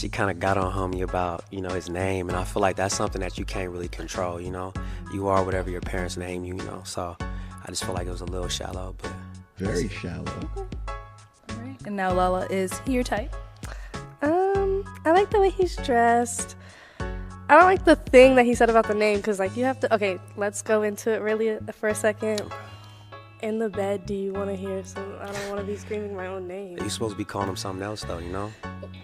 she kind of got on homie about, his name. And I feel like that's something that you can't really control, you know? You are whatever your parents name you, So I just feel like it was a little shallow, but. Very shallow. All right. And now Lala, is he your type? I like the way he's dressed. I don't like the thing that he said about the name because, you have to. Okay, let's go into it really for a second. Okay. In the bed, do you want to hear some? I don't want to be screaming my own name. You're supposed to be calling him something else, though,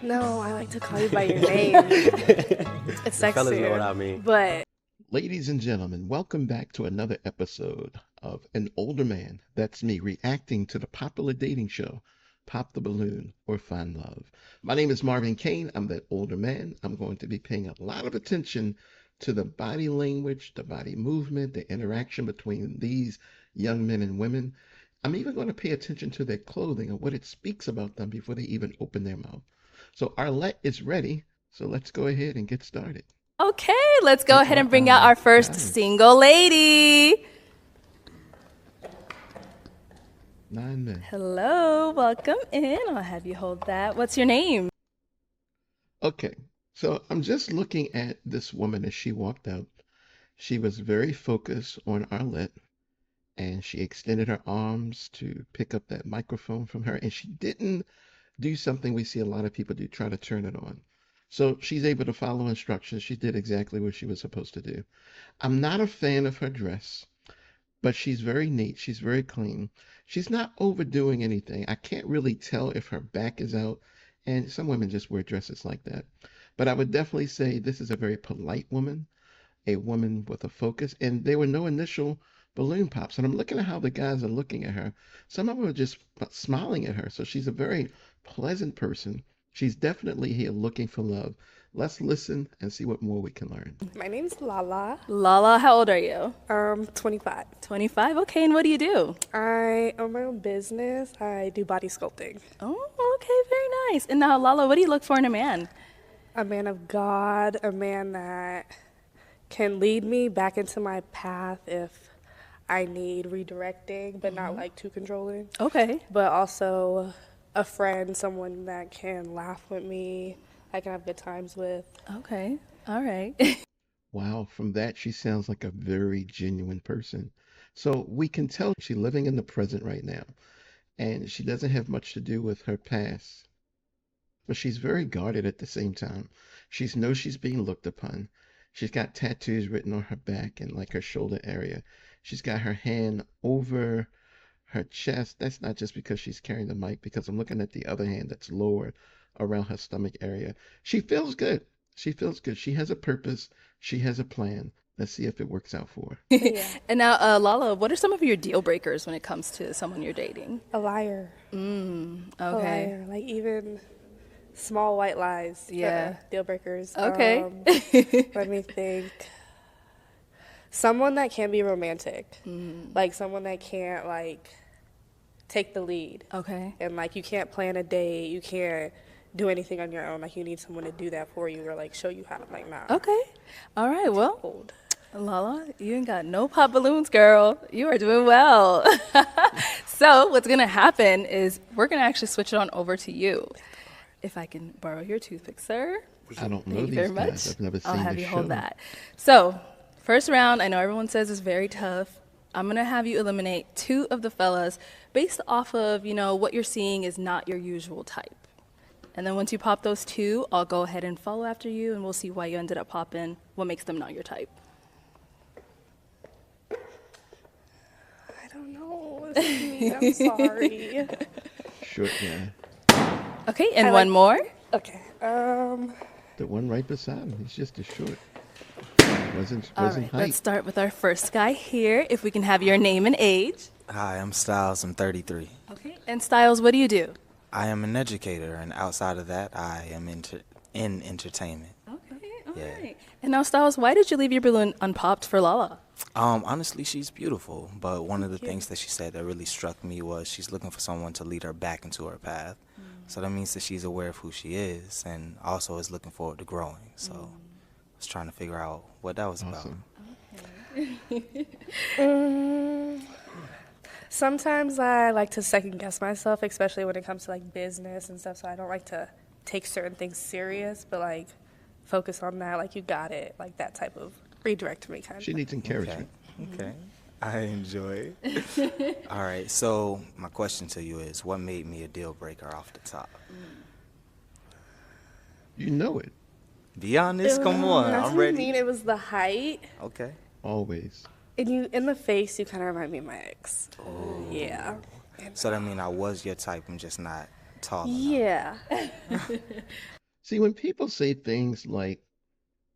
No, I like to call you by your name. It's sexier. Fellas know what I mean. But Ladies and gentlemen, welcome back to another episode of An Older Man, that's me, reacting to the popular dating show, Pop the Balloon or Find Love. My name is Marvin Kane. I'm that older man. I'm going to be paying a lot of attention to the body language, the body movement, the interaction between these young men and women. I'm even going to pay attention to their clothing and what it speaks about them before they even open their mouth. So Arlette is ready, so let's go ahead and get started. Okay, let's go ahead and bring out our first single lady. 9 men. Hello, welcome in. I'll have you hold that. What's your name? Okay, so I'm just looking at this woman as she walked out. She was very focused on Arlette, and she extended her arms to pick up that microphone from her, and she didn't do something we see a lot of people do, try to turn it on. So she's able to follow instructions. She did exactly what she was supposed to do. I'm not a fan of her dress, but she's very neat. She's very clean. She's not overdoing anything. I can't really tell if her back is out, and some women just wear dresses like that. But I would definitely say this is a very polite woman, a woman with a focus, and there were no initial balloon pops. And I'm looking at how the guys are looking at her. Some of them are just smiling at her. So she's a very pleasant person. She's definitely here looking for love. Let's listen and see what more we can learn. my name's Lala. Lala, how old are you? 25. 25. Okay, and what do you do? I own my own business. I do body sculpting. Oh, okay, very nice. And now, Lala, what do you look for in a man? A man of God, a man that can lead me back into my path if I need redirecting, but not too controlling. Okay. But also a friend, someone that can laugh with me, I can have good times with. Okay. All right. Wow, from that, she sounds like a very genuine person. So we can tell she's living in the present right now, and she doesn't have much to do with her past. But she's very guarded at the same time. She knows she's being looked upon. She's got tattoos written on her back and her shoulder area. She's got her hand over her chest. That's not just because she's carrying the mic, because I'm looking at the other hand that's lower around her stomach area. She feels good. She feels good. She has a purpose. She has a plan. Let's see if it works out for her. Yeah. And now, Lala, what are some of your deal breakers when it comes to someone you're dating? A liar. Okay. A liar. Even small white lies. Yeah. Deal breakers. Okay. Let me think. Someone that can be romantic. Someone that can't, take the lead. Okay. And, you can't plan a date. You can't do anything on your own. You need someone to do that for you or, show you how. Nah. Okay. All right. Well, Old. Lala, you ain't got no pop balloons, girl. You are doing well. So what's going to happen is we're going to actually switch it on over to you. If I can borrow your toothpick, sir. I don't know Thank you these very guys. much. I've never seen I'll have this you show. hold that. So, first round, I know everyone says it's very tough. I'm going to have you eliminate 2 of the fellas based off of, what you're seeing is not your usual type. And then once you pop those 2, I'll go ahead and follow after you, and we'll see why you ended up popping, what makes them not your type. I don't know. This is me. I'm sorry. Short guy. Okay, and I one more. Okay. The one right beside him. He's just as short. Wasn't All right, height. let's start with our first guy here. If we can have your name and age. Hi, I'm Styles. I'm 33. Okay. And Styles, what do you do? I am an educator, and outside of that, I am in entertainment. Okay, all Yeah. right. And now, Styles, why did you leave your balloon unpopped for Lala? Honestly, she's beautiful, but one of the things that she said that really struck me was she's looking for someone to lead her back into her path. So that means that she's aware of who she is and also is looking forward to growing. So I was trying to figure out what that was Awesome. about. Sometimes I like to second guess myself, especially when it comes to business and stuff. So I don't like to take certain things serious, but like focus on that, like you got it, like that type of redirect me kind She of. needs encouragement. Okay. I enjoy it. All right. So my question to you is, what made me a deal breaker off the top? You know it. Be honest. Come on. That's I'm what I ready. mean. It was the height. Okay. Always. And you, in the face, you kind of remind me of my ex. Oh. Yeah. So that mean I was your type. I'm just not tall enough. Yeah. See, when people say things like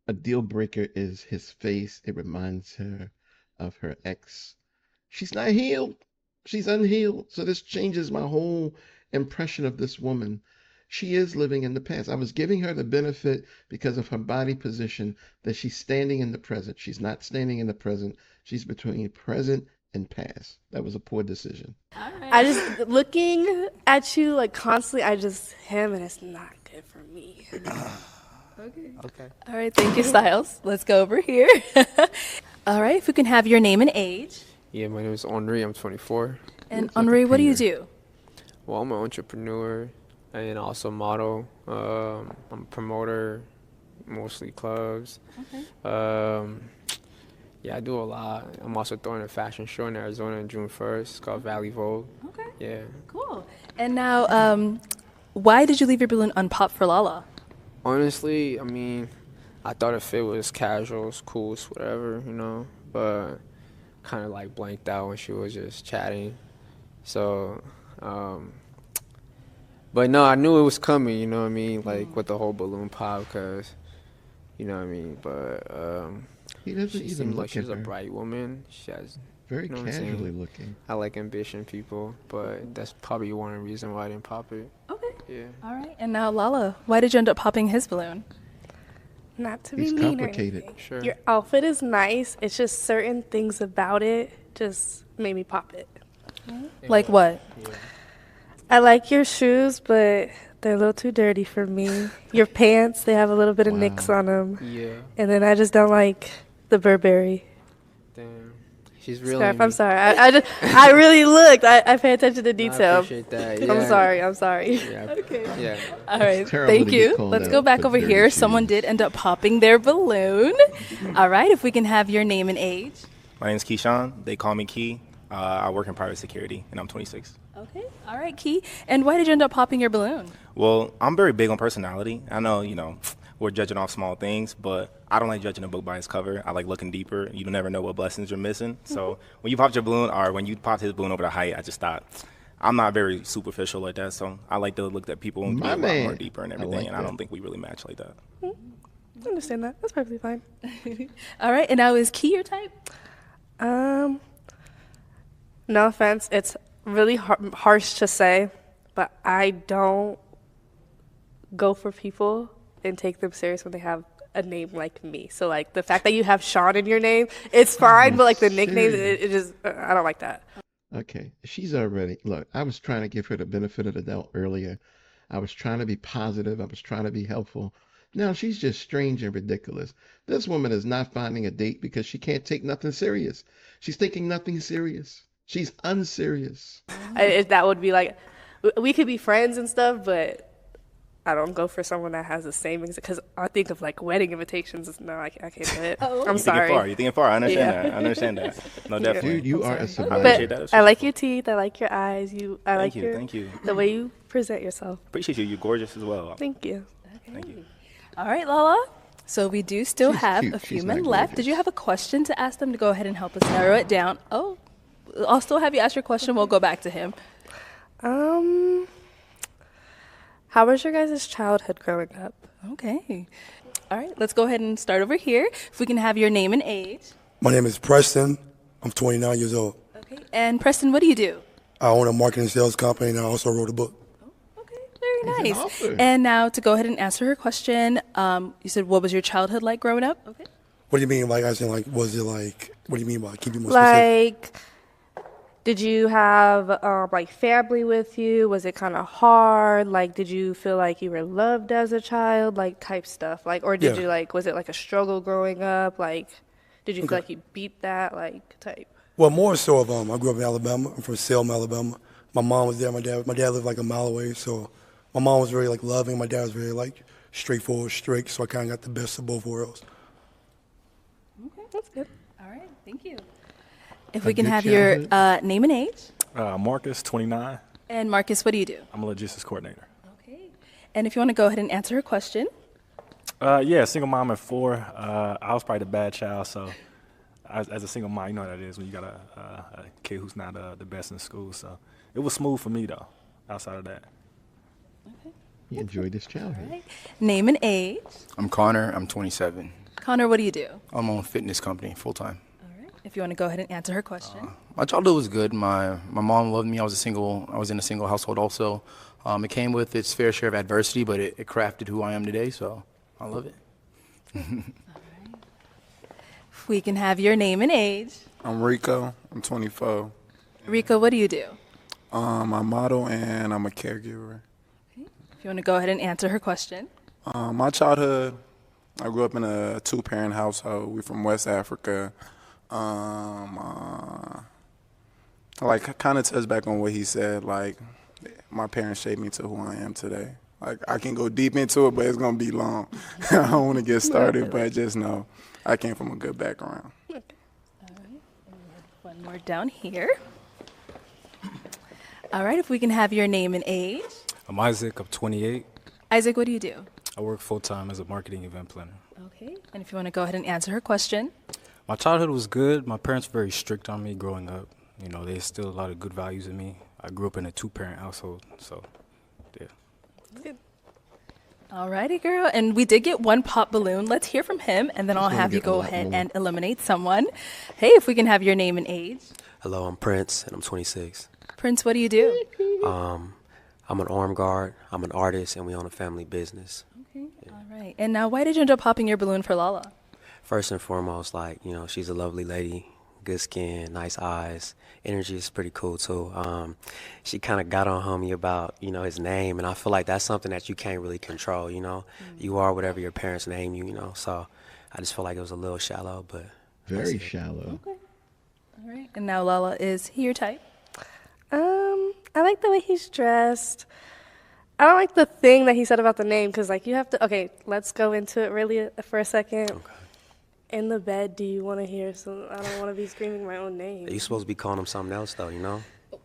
a deal breaker is his face, it reminds her of her ex. She's not healed. She's unhealed. So this changes my whole impression of this woman. She is living in the past. I was giving her the benefit because of her body position that she's standing in the present. She's not standing in the present. She's between present and past. That was a poor decision. I just, looking at you like constantly, him, and it's not good for me. Okay. All right, thank you, Styles. Let's go over here. All right, if we can have your name and age. Yeah, my name is Henri. I'm 24. And Looks like a Henri, what do you painter. do? Well, I'm an entrepreneur and also model. I'm a promoter, mostly clubs. Yeah, I do a lot. I'm also throwing a fashion show in Arizona on June 1st. It's called Valley Vogue. Okay, Yeah. cool. And now, why did you leave your balloon unpopped for Lala? Honestly, I mean, I thought if it was casual, it's cool, it's whatever, you know, but kind of like blanked out when she was just chatting. So, but no, I knew it was coming, you know what I mean, like with the whole balloon pop, because, you know what I mean, but He doesn't she even seems look like she's at a her. bright woman. She has, Very you know what I'm casually saying? looking. I like ambition people, but that's probably one reason why I didn't pop it. Okay. Yeah. All right. And now, Lala, why did you end up popping his balloon? Not to be He's mean or complicated. anything. Sure. Your outfit is nice. It's just certain things about it just made me pop it. Like what? I like your shoes, but they're a little too dirty for me. Your pants, they have a little bit of nicks Wow. on them. Yeah. And then I just don't like the Burberry Damn. She's really. scarf. I'm sorry. I really looked. I pay attention to I detail. appreciate that. I'm Yeah. sorry. I'm sorry. Yeah. Okay. Yeah. All right. terrible Thank to get you. called Let's out go back for over dirty here. Someone shoes. did end up popping their balloon. All right. If we can have your name and age. My name is Keyshawn. They call me Key. I work in private security, and I'm 26. Okay. All right, Key. And why did you end up popping your balloon? Well, I'm very big on personality. I know, we're judging off small things, but I don't like judging a book by its cover. I like looking deeper. You never know what blessings you're missing. So when you popped your balloon, or when you popped his balloon over the height, I just thought, I'm not very superficial like that. So I like to look at people and be My a lot more man. deeper and I everything, like and I that. don't think we really match like that. I understand that. That's perfectly fine. All right. And now, is Key your type? No offense. It's really harsh to say, but I don't go for people and take them serious when they have a name like me. So like the fact that you have Sean in your name, it's fine, but like the nicknames, it just I don't like that. Okay, she's already, look, I was trying to give her the benefit of the doubt earlier. I was trying to be positive. I was trying to be helpful. Now she's just strange and ridiculous. This woman is not finding a date because she can't take nothing serious. She's taking nothing serious. She's unserious. That would be like, we could be friends and stuff, but I don't go for someone that has the same because I think of like wedding invitations. No, I can't do it. I'm You sorry. thinking far. I understand Yeah. that. I understand that. No, definitely. Dude, you are a I survivor. appreciate that. I like your teeth. I like your eyes. I like Thank you. the way you present yourself. Appreciate you. You're gorgeous as well. Thank you. Thank you. All right, Lala. So we do still She's have cute. a few She's men not left. Did gorgeous. you have a question to ask them to go ahead and help us narrow it down? Oh, I'll still have you ask your question. We'll go back to him. How was your guys' childhood growing up? Okay. All right, let's go ahead and start over here. If we can have your name and age. My name is Preston. I'm 29 years old. Okay. And Preston, what do you do? I own a marketing sales company, and I also wrote a book. Okay, very He's an nice. author. And now to go ahead and answer her question, you said, what was your childhood like growing up? Okay. What do you mean, like, I said, like, was it like, what do you mean by, keep it more specific? Like, did you have like family with you? Was it kind of hard? Like, did you feel like you were loved as a child? Like, type stuff. Like, or did Yeah. you like? Was it like a struggle growing up? Like, did you feel Okay. like you beat that? Like, type. Well, more so of, I grew up in Alabama. I'm from Selma, Alabama. My mom was there. My dad lived like a mile away, so my mom was very like loving. My dad was very like straightforward, strict. So I kind of got the best of both worlds. Okay, that's good. All right, thank you. If A we can good have your childhood. name and age. Marcus, 29. And Marcus, what do you do? I'm a logistics coordinator. Okay. And if you want to go ahead and answer her question. Yeah, single mom at 4. I was probably the bad child, so as a single mom, you know how that is when you got a kid who's not the best in school. So it was smooth for me, though, outside of that. He enjoyed his childhood. Right. Name and age. I'm Connor. I'm 27. Connor, what do you do? I'm on a fitness company full time. All right. If you want to go ahead and answer her question. My childhood was good. My mom loved me. I was in a single household also. It came with its fair share of adversity, but it crafted who I am today. So I love it. If we can have your name and age. I'm Rico. I'm 24. Rico, what do you do? I'm a model and I'm a caregiver. If you want to go ahead and answer her question. My childhood, I grew up in a 2-parent household. We're from West Africa. Like, kind of touch back on what he said. Like, my parents shaped me to who I am today. Like, I can go deep into it, but it's going to be long. I don't want to get started, but just know I came from a good background. All right. And we have one more down here. All right. If we can have your name and age. I'm Isaac. I'm 28. Isaac, what do you do? I work full-time as a marketing event planner. Okay. And if you want to go ahead and answer her question. My childhood was good. My parents were very strict on me growing up. You know, they instilled a lot of good values in me. I grew up in a 2-parent household, so, yeah. Good. All righty, girl. And we did get one pop balloon. Let's hear from him, and then I'll gonna have you get a go lot ahead more. and eliminate someone. Hey, if we can have your name and age. Hello, I'm Prince, and I'm 26. Prince, what do you do? I'm an armed guard, I'm an artist, and we own a family business. Okay. All right. And now, why did you end up popping your balloon for Lala? First and foremost, like, you know, she's a lovely lady, good skin, nice eyes. Energy is pretty cool, too. She kind of got on homie about, you know, his name, and I feel like that's something that you can't really control, you know? You are whatever your parents name you, you know? So I just feel like it was a little shallow, but... Very shallow. Okay. All right. And now, Lala, is he your type? I like the way he's dressed. I don't like the thing that he said about the name because, like, you have to. Okay, let's go into it really for a second. Okay. In the bed, do you want to hear some? I don't want to be screaming my own name. You supposed to be calling him something else, though, you know?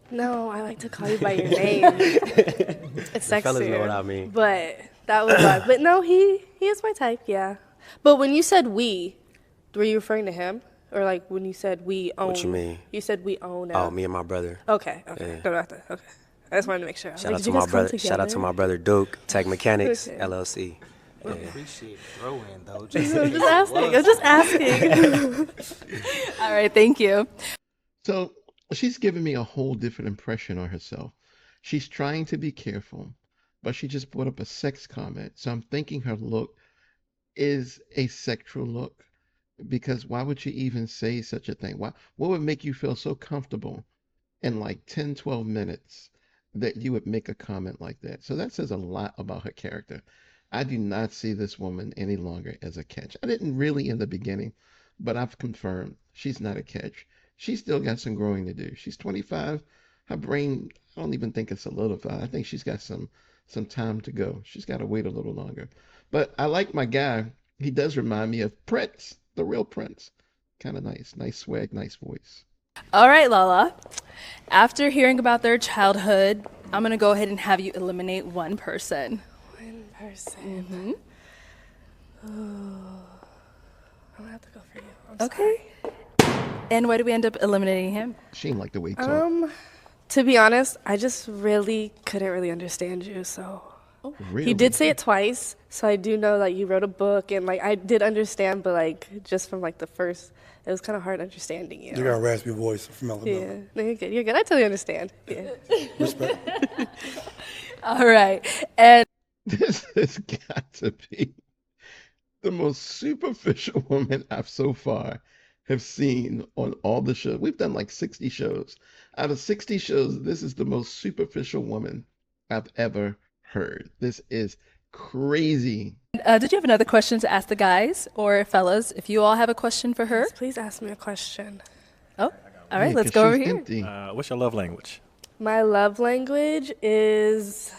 No, I like to call you by your name. It's sexier. Fellas know what I mean. But that was like, but no, he is my type, yeah. But when you said we, were you referring to him? Or like when you said we own? What you mean? You said we own. Oh, me and my brother. Okay. Yeah. No, not that. Okay. I just wanted to make sure. Shout out to my brother. Shout out to my brother Duke, Tech Mechanics, Okay. LLC. I appreciate the throw-in, though. I'm just asking. I'm just asking. All right. Thank you. So she's giving me a whole different impression on herself. She's trying to be careful, but she just brought up a sex comment. So I'm thinking her look is a sexual look because why would she even say such a thing? What would make you feel so comfortable in like 10, 12 minutes that you would make a comment like that? So that says a lot about her character. I do not see this woman any longer as a catch. I didn't really in the beginning, but I've confirmed she's not a catch. She's still got some growing to do. She's 25. Her brain, I don't even think it's solidified. I think she's got some time to go. She's got to wait a little longer. But I like my guy. He does remind me of Prince, the real Prince. Kind of nice. Nice swag, nice voice. All right, Lala. After hearing about their childhood, I'm going to go ahead and have you eliminate one person. One person. Oh, I'm gonna have to go for you. I'm Okay. And why do we end up eliminating him? She ain't like the way he talk. To be honest, I just really couldn't really understand you. So Really? he did say it twice, so I do know that you wrote a book, and like I did understand, but like just from like the first, it was kind of hard understanding you. You got a raspy voice from Alabama. Yeah, no, you're good. You're good. I totally understand. Yeah. Respect. All right. And This has got to be the most superficial woman I've so far have seen on all the shows. We've done like 60 shows. Out of 60 shows, this is the most superficial woman I've ever heard. This is crazy. did you have another question to ask the guys or fellas? If you all have a question for her. Yes, please ask me a question. Oh, all right. Yeah, Let's 'cause go over she's here. empty. What's your love language? My love language is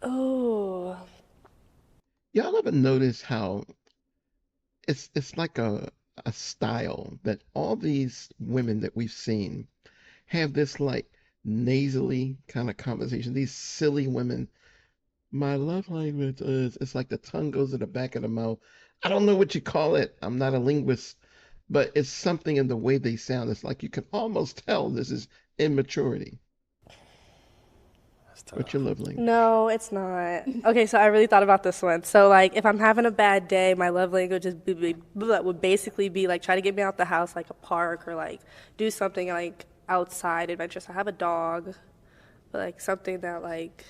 Oh, Y'all ever notice how it's like a style that all these women that we've seen have this like nasally kind of conversation. These silly women. My love language is it's like the tongue goes to the back of the mouth. I don't know what you call it. I'm not a linguist, but it's something in the way they sound. It's like you can almost tell this is immaturity. That's What's your tough. love language? no, it's not. Okay, so I really thought about this one. So, like, if I'm having a bad day, my love language would basically be like try to get me out the house, like a park, or like do something like outside adventurous. I have a dog, but like something that like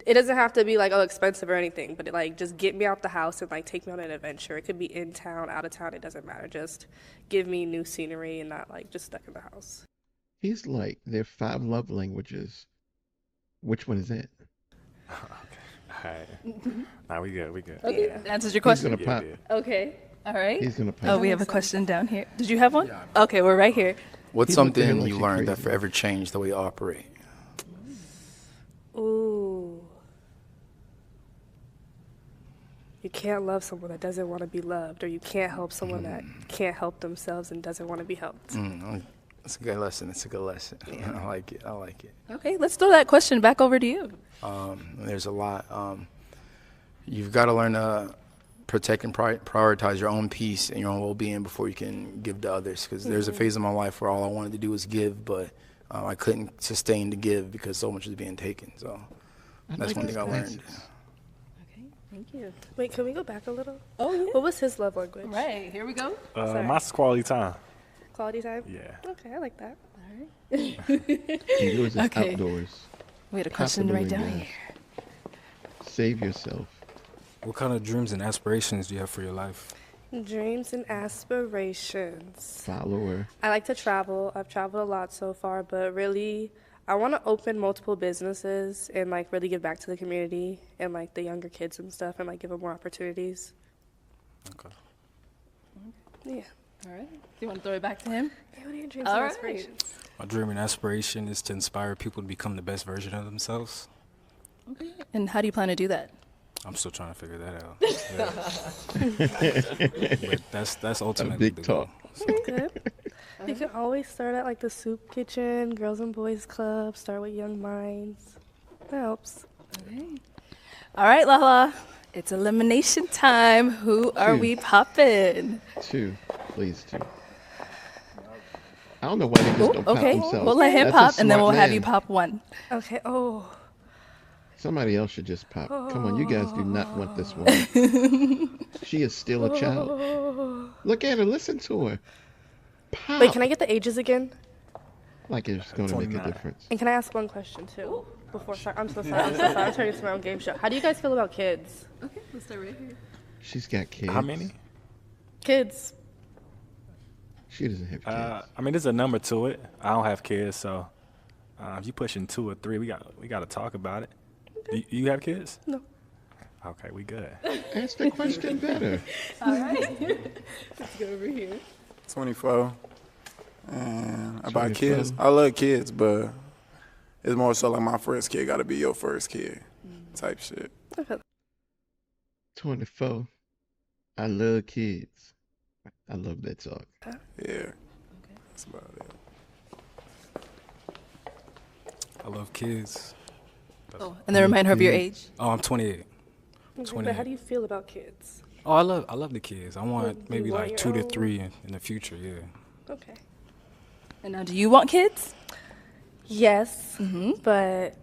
it doesn't have to be like oh expensive or anything, but it, like just get me out the house and like take me on an adventure. It could be in town, out of town, it doesn't matter. Just give me new scenery and not like just stuck in the house. He's like, there are five love languages. Which one is it? All right. Nah, we good. We good. Okay, Yeah. that answers your He's question. gonna pop. Okay. All right. He's gonna Oh, pop. we have a question down here. Did you have one? Okay, we're right here. What's He looked at her something like you she learned that crazy. forever changed the way you operate? Ooh. You can't love someone that doesn't want to be loved, or you can't help someone that can't help themselves and doesn't want to be helped. That's a good lesson. That's a good lesson. I like it. I like it. Okay, let's throw that question back over to you. There's a lot. You've got to learn to protect and prioritize your own peace and your own well-being before you can give to others. Because there's a phase of my life where all I wanted to do was give, but I couldn't sustain to give because so much was being taken. So that's one thing I learned. Okay, thank you. Wait, can we go back a little? Oh, yeah. What was his love language? Right, here we go. Sorry. Mine's quality time. Quality time? Yeah. Okay, I like that. Yours is Okay. outdoors. We had a Top question of the right ring, down guys. here. Save yourself. What kind of dreams and aspirations do you have for your life? Dreams and aspirations. Follower. I like to travel. I've traveled a lot so far, but really, I want to open multiple businesses and like really give back to the community and like the younger kids and stuff and like give them more opportunities. Okay. Yeah. All right. Do you want to throw it back to him? Hey, what are your dreams All and right. aspirations? My dream and aspiration is to inspire people to become the best version of themselves. Okay. And how do you plan to do that? I'm still trying to figure that out. Yeah. But that's ultimately big the goal. talk. That's good. You can always start at like the soup kitchen, girls and boys club, start with young minds. That helps. Okay. All right, Lala. It's elimination time. Who are we popping? Two. Please, two. I don't know why they just don't pop Okay, themselves. we'll let him That's a pop, and then smart we'll have you man. pop one. Okay. Oh. Somebody else should just pop. Come on, you guys do not want this woman. She is still a child. Look at her. Listen to her. Pop. Wait, can I get the ages again? Like it's going to make a 29. difference. And can I ask one question too? Before I'm so sorry. I'm so sorry. I'm turning to my own game show. How do you guys feel about kids? Okay, let's start right here. She's got kids. How many? Kids. She doesn't have kids. I mean, there's a number to it. I don't have kids, so if you pushing 2 or 3, we got to talk about it. Do you have kids? No. Okay, we good. Ask the question better. All right. Let's go over here. 24. And about 24. kids, I love kids, but it's more so like my first kid got to be your first kid type shit. 24. I love kids. I love that song. Yeah. That's about it. I love kids. Oh, and then remind her of your age. Oh, I'm 28. But 28. how do you feel about kids? Oh, I love the kids. I want Like, do you maybe want like your 2 to own? 3 in the future. Yeah. Okay. And now, do you want kids? Yes, but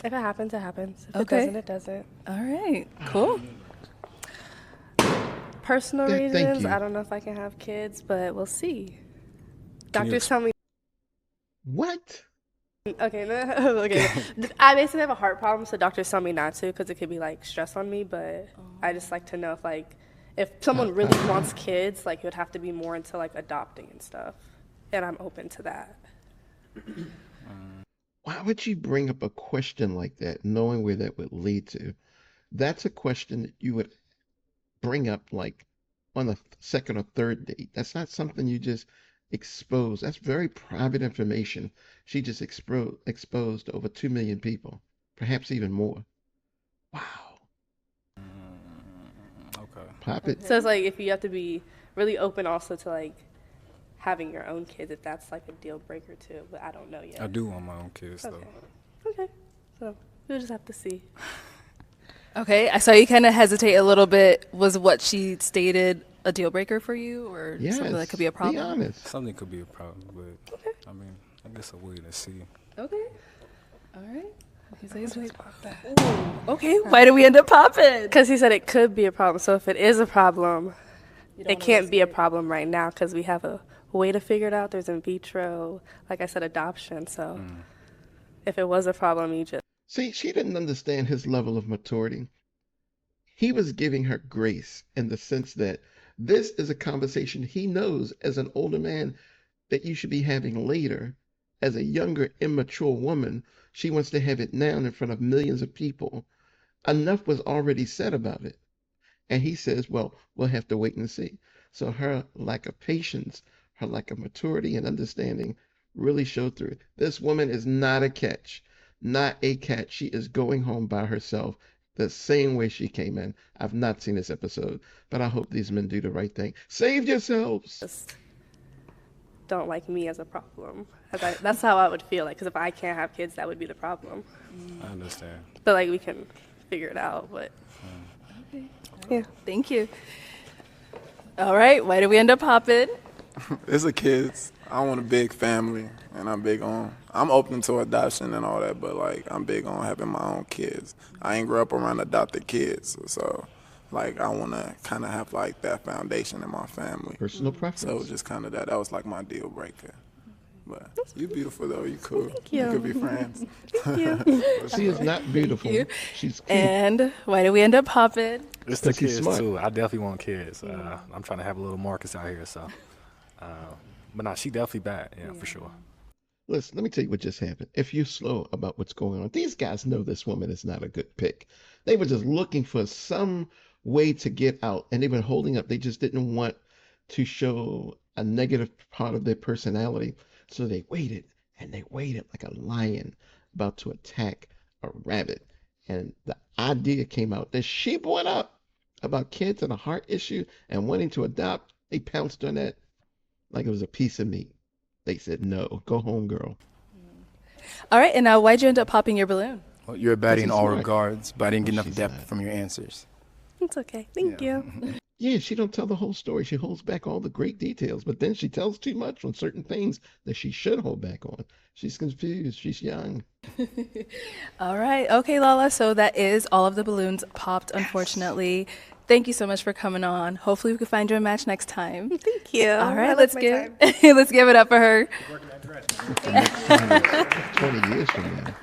if it happens, it happens. If Okay. it doesn't, it doesn't. All right. Cool. Personal Thank reasons, you. I don't know if I can have kids, but we'll see. Can you Doctors tell me. What? Okay, no, okay. I basically have a heart problem, so doctors tell me not to because it could be like stress on me. But I just like to know if someone really wants kids, like it would have to be more into like adopting and stuff, and I'm open to that. Why would you bring up a question like that, knowing where that would lead to? That's a question that you would bring up like on a second or third date. That's not something you just expose. That's very private information. She just exposed to over 2 million people, perhaps even more. Wow. Okay. Pop it. So it's like if you have to be really open also to like having your own kids, if that's like a deal breaker too, but I don't know yet. I do want my own kids Okay. though. Okay. So we'll just have to see. Okay, I saw you kind of hesitate a little bit. Was what she stated a deal breaker for you, or Yes. something that could be a problem? Be honest. Something could be a problem, but I mean, I guess I'm waiting to see. Okay. All right. Ooh, okay. Why did we end up popping? Because he said it could be a problem. So if it is a problem, You don't it wanna can't risk be a it. problem right now because we have a way to figure it out. There's in vitro, like I said, adoption. So if it was a problem, you just. See, she didn't understand his level of maturity. He was giving her grace in the sense that this is a conversation he knows as an older man that you should be having later. As a younger, immature woman, she wants to have it now in front of millions of people. Enough was already said about it. And he says, well, we'll have to wait and see. So her lack of patience, her lack of maturity and understanding really showed through. This woman is not a catch, not a catch. She is going home by herself the same way she came in. I've not seen this episode, but I hope these men do the right thing. Save yourselves. Don't like me as a problem. That's how I would feel like, because if I can't have kids, that would be the problem. I understand. But like we can figure it out. But Okay. yeah, Thank you. All right. Why did we end up popping? It's a kids. I want a big family, and I'm open to adoption and all that, but like I'm big on having my own kids. I ain't grew up around adopted kids, so like I want to kind of have like that foundation in my family. Personal preference. So just kind of that was like my deal breaker. But you beautiful though, you cool. Thank you. We could be friends. Thank you. She is not beautiful. you. She's cute. And why did we end up popping? It's the Because he's kids smart. too. I definitely want kids. I'm trying to have a little Marcus out here, so. But no, she definitely bad. Yeah, for sure. Listen, let me tell you what just happened. If you're slow about what's going on, these guys know this woman is not a good pick. They were just looking for some way to get out, and they were holding up. They just didn't want to show a negative part of their personality. So they waited, and they waited like a lion about to attack a rabbit. And the idea came out that she brought up about kids and a heart issue and wanting to adopt. They pounced on that like it was a piece of meat. They said, no, go home, girl. All right. And now, why'd you end up popping your balloon? Well, you're a baddie in She's all smart. regards, but I didn't get enough She's depth not. from your answers. It's okay. Thank you. Yeah, she don't tell the whole story. She holds back all the great details, but then she tells too much on certain things that she should hold back on. She's confused. She's young. All right. Okay, Lala. So that is all of the balloons popped, unfortunately. Thank you so much for coming on. Hopefully we can find you a match next time. Thank you. All I right, like let's my give time. let's give it up for her. The next time is 20 years from now.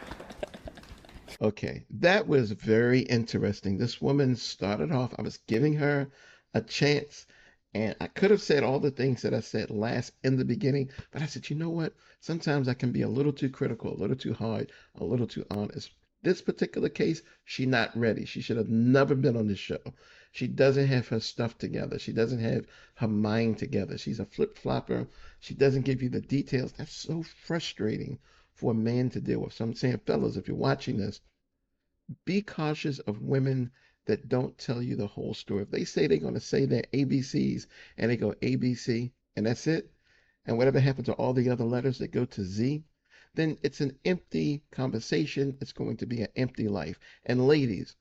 Okay, that was very interesting. This woman started off, I was giving her a chance, and I could have said all the things that I said last in the beginning, but I said, you know what? Sometimes I can be a little too critical, a little too hard, a little too honest. This particular case, she's not ready. She should have never been on this show. She doesn't have her stuff together. She doesn't have her mind together. She's a flip-flopper. She doesn't give you the details. That's so frustrating for a man to deal with. So I'm saying, fellas, if you're watching this, be cautious of women that don't tell you the whole story. If they say they're going to say their ABCs and they go ABC and that's it, and whatever happened to all the other letters that go to Z, then it's an empty conversation. It's going to be an empty life. And ladies,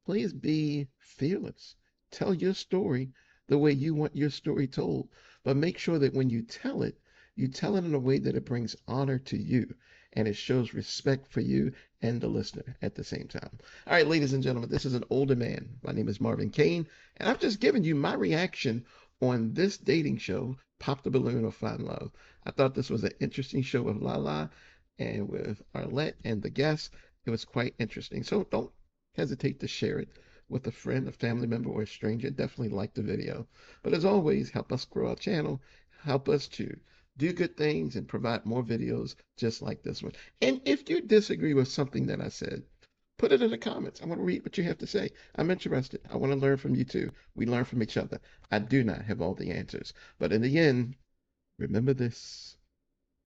please be fearless. Tell your story the way you want your story told, but make sure that when you tell it in a way that it brings honor to you and it shows respect for you and the listener at the same time. All right, ladies and gentlemen, this is an older man. My name is Marvin Kane, and I've just given you my reaction on this dating show, Pop the Balloon or Find Love. I thought this was an interesting show with Lala and with Arlette and the guests. It was quite interesting. So don't hesitate to share it with a friend, a family member, or a stranger. Definitely like the video. But as always, help us grow our channel. Help us to do good things and provide more videos just like this one. And if you disagree with something that I said, put it in the comments. I want to read what you have to say. I'm interested. I want to learn from you too. We learn from each other. I do not have all the answers. But in the end, remember this.